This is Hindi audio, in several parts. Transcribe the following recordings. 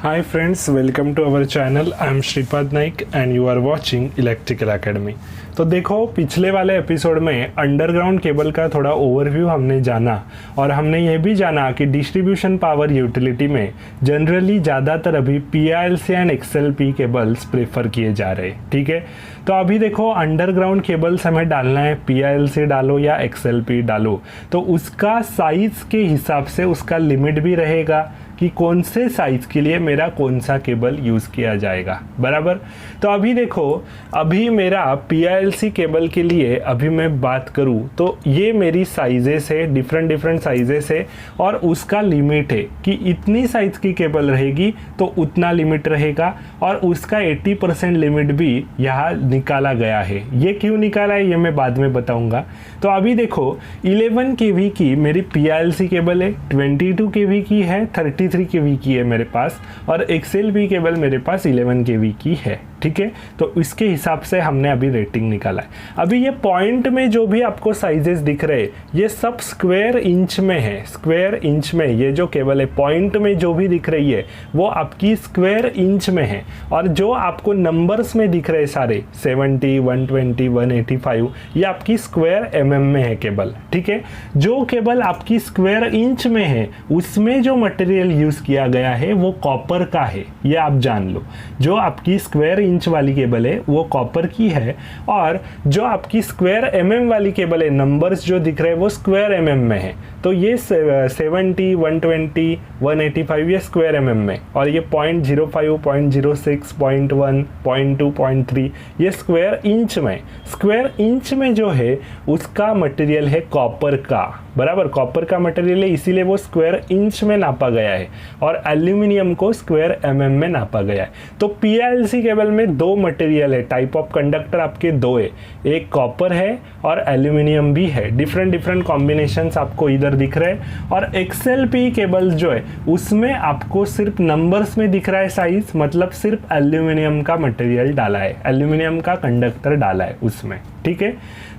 Hi friends, welcome to our channel. I am Shripad Naik and you are watching Electrical Academy. तो देखो, पिछले वाले एपिसोड में अंडरग्राउंड केबल का थोड़ा ओवरव्यू हमने जाना और हमने ये भी जाना कि डिस्ट्रीब्यूशन पावर यूटिलिटी में जनरली ज़्यादातर अभी PILC and XLP cables prefer किए जा रहे हैं। ठीक है, तो अभी देखो अंडरग्राउंड केबल्स हमें डालना है, PILC डालो या XLP डालो, तो उसका साइज़ के हिसाब से उसका लिमिट भी रहेगा कि कौन से साइज़ के लिए मेरा कौन सा केबल यूज़ किया जाएगा। बराबर, तो अभी देखो, अभी मेरा PILC केबल के लिए अभी मैं बात करूँ तो ये मेरी साइजेस है, डिफरेंट साइजेस है और उसका लिमिट है कि इतनी साइज़ की केबल रहेगी तो उतना लिमिट रहेगा और उसका 80% लिमिट भी यहाँ निकाला गया है। ये क्यों निकाला है ये मैं बाद में बताऊँगा। तो अभी देखो 11 kV की मेरी PILC केबल है, 22 kV की है, 33 kV की है मेरे पास और XLP केबल मेरे पास 11 kV की है। ठीक है, तो इसके हिसाब से हमने अभी रेटिंग निकाला है। अभी ये पॉइंट में जो भी आपको साइजेस दिख रहे हैं ये सब स्क्वायर इंच में है। स्क्वायर इंच में ये जो केबल है पॉइंट में जो भी दिख रही है वो आपकी स्क्वायर इंच में है और जो आपको नंबर्स में दिख रहे सारे 70, 120, 185 ये आपकी स्क्वायर mm में है केबल। ठीक है, जो केबल आपकी स्क्वायर इंच में है उसमें जो मटेरियल यूज़ किया गया है वो कॉपर का है, ये आप जान लो। जो आपकी स्क्वायर इंच वाली केबल है वो कॉपर की है और जो आपकी स्क्वायर mm वाली केबल है नंबर्स जो दिख रहे हैं वो स्क्वायर mm में है। तो ये 70, 120, 185 ये स्क्वायर mm में और ये 0.05, 0.06, 0.1, 0.2, 0.3 ये स्क्वायर इंच में। स्क्वायर इंच में जो है उसका मटेरियल है कॉपर का। बराबर, कॉपर का मटेरियल है इसीलिए वो स्क्वायर इंच में नापा गया है और एल्यूमिनियम को स्क्वायर mm में नापा गया है। तो PILC केबल में दो मटेरियल है, टाइप ऑफ कंडक्टर आपके दो है, एक कॉपर है और एल्यूमिनियम भी है। डिफरेंट कॉम्बिनेशंस आपको इधर दिख रहे हैं और XLP केबल जो है उसमें आपको सिर्फ नंबर्स में दिख रहा है साइज, मतलब सिर्फ एल्यूमिनियम का मटेरियल डाला है, एल्यूमिनियम का कंडक्टर डाला है उसमें। ठीक है,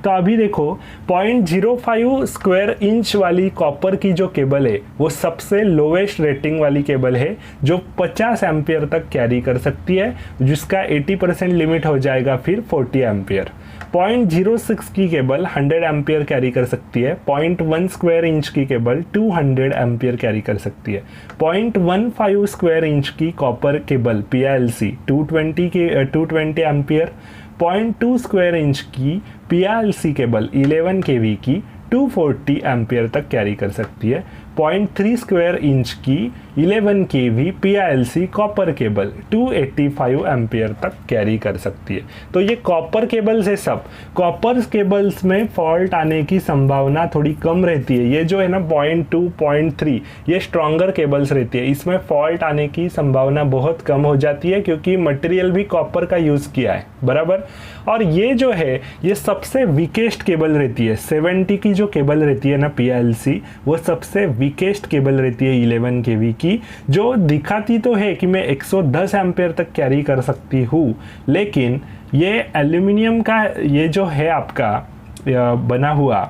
तो अभी देखो 0.05 स्क्वायर इंच वाली कॉपर की जो केबल है वो सबसे लोवेस्ट रेटिंग वाली केबल है जो 50 एम्पियर तक कैरी कर सकती है, जिसका 80% लिमिट हो जाएगा फिर 40 एम्पियर। 0.06 की केबल 100 एम्पियर कैरी कर सकती है। 0.1 स्क्वायर इंच की केबल 200 एम्पियर कैरी कर सकती है। 0.15 स्क्वायर इंच की copper cable PILC 220 ampere. 0.2 square inch की PILC केबल 11 kV की 240 एम्पियर तक कैरी कर सकती है। 0.3 स्क्वायर इंच की 11 kV PILC copper cable 285 ampere तक कैरी कर सकती है। तो ये कॉपर केबल्स है सब। कॉपर केबल्स में फॉल्ट आने की संभावना थोड़ी कम रहती है। ये जो है ना 0.2, 0.3 ये स्ट्रॉन्गर केबल्स रहती है, इसमें फॉल्ट आने की संभावना बहुत कम हो जाती है क्योंकि मटेरियल भी कॉपर का यूज़ किया है। बराबर, और ये जो है ये सबसे वीकेस्ट केबल रहती है। 70 की जो केबल रहती है ना PILC वो सबसे वीकेस्ट केबल रहती है 11 kV की, जो दिखाती तो है कि मैं 110 एम्पियर तक कैरी कर सकती हूँ, लेकिन ये एल्यूमिनियम का ये जो है आपका बना हुआ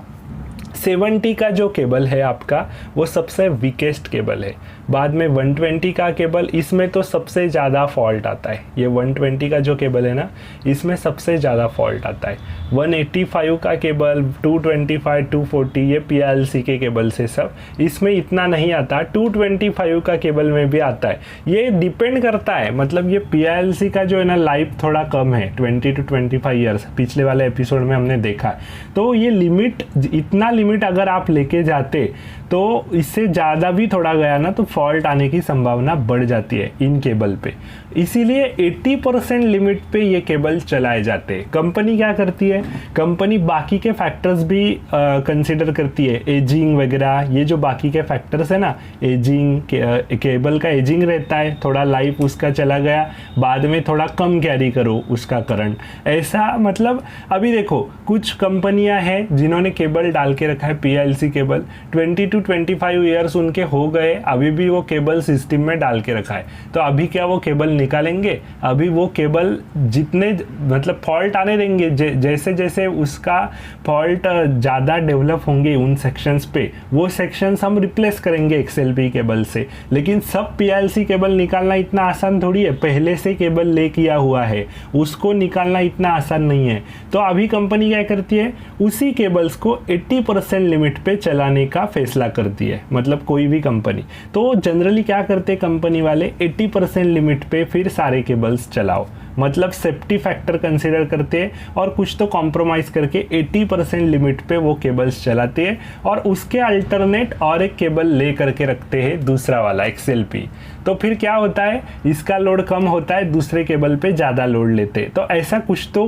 70 का जो केबल है आपका वो सबसे वीकेस्ट केबल है। बाद में 120 का केबल, इसमें तो सबसे ज़्यादा फॉल्ट आता है। ये 120 का जो केबल है ना इसमें सबसे ज़्यादा फॉल्ट आता है। 185 का केबल, 225, 240 ये PILC के केबल से सब, इसमें इतना नहीं आता। 225 का केबल में भी आता है। ये डिपेंड करता है, मतलब ये PILC का जो है ना लाइफ थोड़ा कम है, 20 to 25 ईयर्स, पिछले वाले एपिसोड में हमने देखा। तो ये लिमिट, इतना लिमिट अगर आप लेके जाते तो इससे ज़्यादा भी थोड़ा गया ना तो फॉल्ट आने की संभावना बढ़ जाती है इन केबल पे। इसीलिए 80% लिमिट पे ये केबल चलाए जाते हैं। कंपनी क्या करती है, कंपनी बाकी के फैक्टर्स भी कंसिडर करती है, एजिंग वगैरह, ये जो बाकी के फैक्टर्स है ना, एजिंग, केबल का एजिंग रहता है, थोड़ा लाइफ उसका चला गया, बाद में थोड़ा कम कैरी करो उसका करंट, ऐसा। मतलब अभी देखो कुछ कंपनियां हैं जिन्होंने केबल डाल के रखा है PILC केबल, 20 to 25 ईयर्स उनके हो गए, अभी भी वो केबल सिस्टम में डाल के रखा है। तो अभी क्या वो केबल निकालेंगे, अभी वो केबल जितने मतलब फॉल्ट आने देंगे, जैसे जैसे उसका फॉल्ट ज़्यादा डेवलप होंगे उन सेक्शंस पे, वो सेक्शंस हम रिप्लेस करेंगे XLPE केबल से। लेकिन सब PLC केबल निकालना इतना आसान थोड़ी है, पहले से केबल ले किया हुआ है, उसको निकालना इतना आसान नहीं है। तो अभी कंपनी क्या करती है, उसी केबल्स को 80% लिमिट पे चलाने का फैसला करती है, मतलब कोई भी कंपनी। तो जनरली क्या करते हैं कंपनी वाले, 80% लिमिट पे फिर सारे केबल्स चलाओ, मतलब सेफ्टी फैक्टर कंसीडर करते हैं और कुछ तो कॉम्प्रोमाइज़ करके 80% लिमिट पे वो केबल्स चलाते हैं और उसके अल्टरनेट और एक केबल ले करके रखते हैं, दूसरा वाला XLPE। तो फिर क्या होता है, इसका लोड कम होता है, दूसरे केबल पे ज़्यादा लोड लेते हैं। तो ऐसा कुछ तो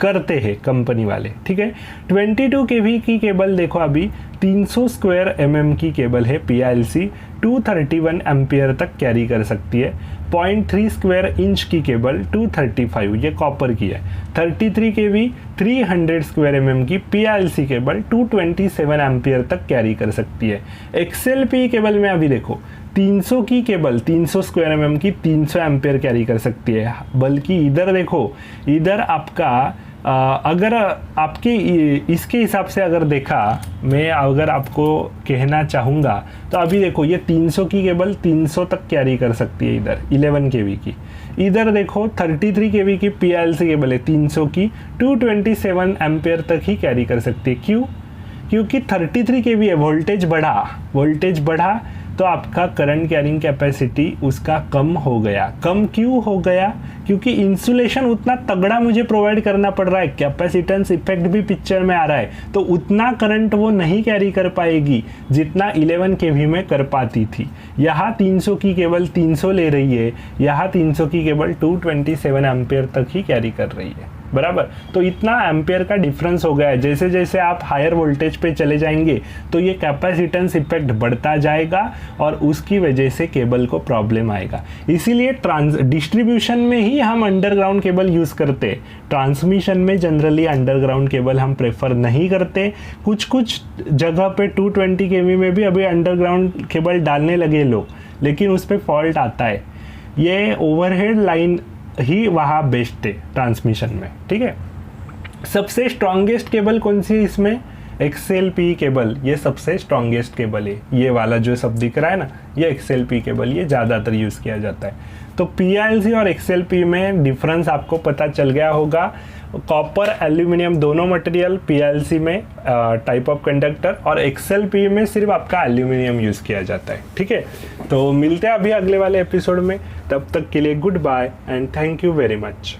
करते हैं कंपनी वाले, ठीक है। 22 kV की केबल देखो, अभी 300 स्क्वायर mm की केबल है PLC, 231 एम्पियर तक कैरी कर सकती है। 0.3 स्क्वायर इंच की केबल 235, ये कॉपर की है। 33 kV 300 स्क्वायर mm की PLC केबल 227 एम्पियर तक कैरी कर सकती है। XLPE केबल में अभी देखो 300 की केबल 300 स्क्वायर mm की 300 एम्पियर कैरी कर सकती है। बल्कि इधर देखो, इधर आपका अगर आपके इसके हिसाब से अगर देखा, मैं अगर आपको कहना चाहूँगा तो अभी देखो ये 300 की केबल 300 तक कैरी कर सकती है, इधर 11 kV की। इधर देखो 33 kV की PLC केबल है 300 की, 227 एम्पियर तक ही कैरी कर सकती है। क्यों? क्योंकि 33 kV है, वोल्टेज बढ़ा तो आपका करंट कैरिंग कैपेसिटी उसका कम हो गया। कम क्यों हो गया? क्योंकि इंसुलेशन उतना तगड़ा मुझे प्रोवाइड करना पड़ रहा है, कैपेसिटेंस इफेक्ट भी पिक्चर में आ रहा है, तो उतना करंट वो नहीं कैरी कर पाएगी जितना 11 kV में कर पाती थी। यहाँ 300 की केबल 300 ले रही है, यहाँ 300 की केबल 227 एम्पियर तक ही कैरी कर रही है, बराबर। तो इतना एम्पियर का डिफरेंस हो गया है। जैसे जैसे आप हायर वोल्टेज पे चले जाएंगे तो ये कैपेसिटेंस इफेक्ट बढ़ता जाएगा और उसकी वजह से केबल को प्रॉब्लम आएगा। इसीलिए डिस्ट्रीब्यूशन में ही हम अंडरग्राउंड केबल यूज़ करते, ट्रांसमिशन में जनरली अंडरग्राउंड केबल हम प्रेफर नहीं करते। कुछ कुछ जगह पे 220 kV में भी अभी अंडरग्राउंड केबल डालने लगे लोग, लेकिन उस पर फॉल्ट आता है। ये ओवरहेड लाइन ही वहाँ बेस्ट है ट्रांसमिशन में, ठीक है। सबसे स्ट्रॉन्गेस्ट केबल कौन सी है इसमें? XLPE केबल, ये सबसे स्ट्रॉन्गेस्ट केबल है। ये वाला जो सब दिख रहा है ना, ये XLPE केबल, ये ज़्यादातर यूज़ किया जाता है। तो PLC और XLPE में डिफरेंस आपको पता चल गया होगा। कॉपर एल्यूमिनियम दोनों मटेरियल PLC में टाइप ऑफ कंडक्टर, और XLPE में सिर्फ आपका एल्यूमिनियम यूज़ किया जाता है, ठीक है। तो मिलते हैं अभी अगले वाले एपिसोड में, तब तक के लिए good bye and thank you very much.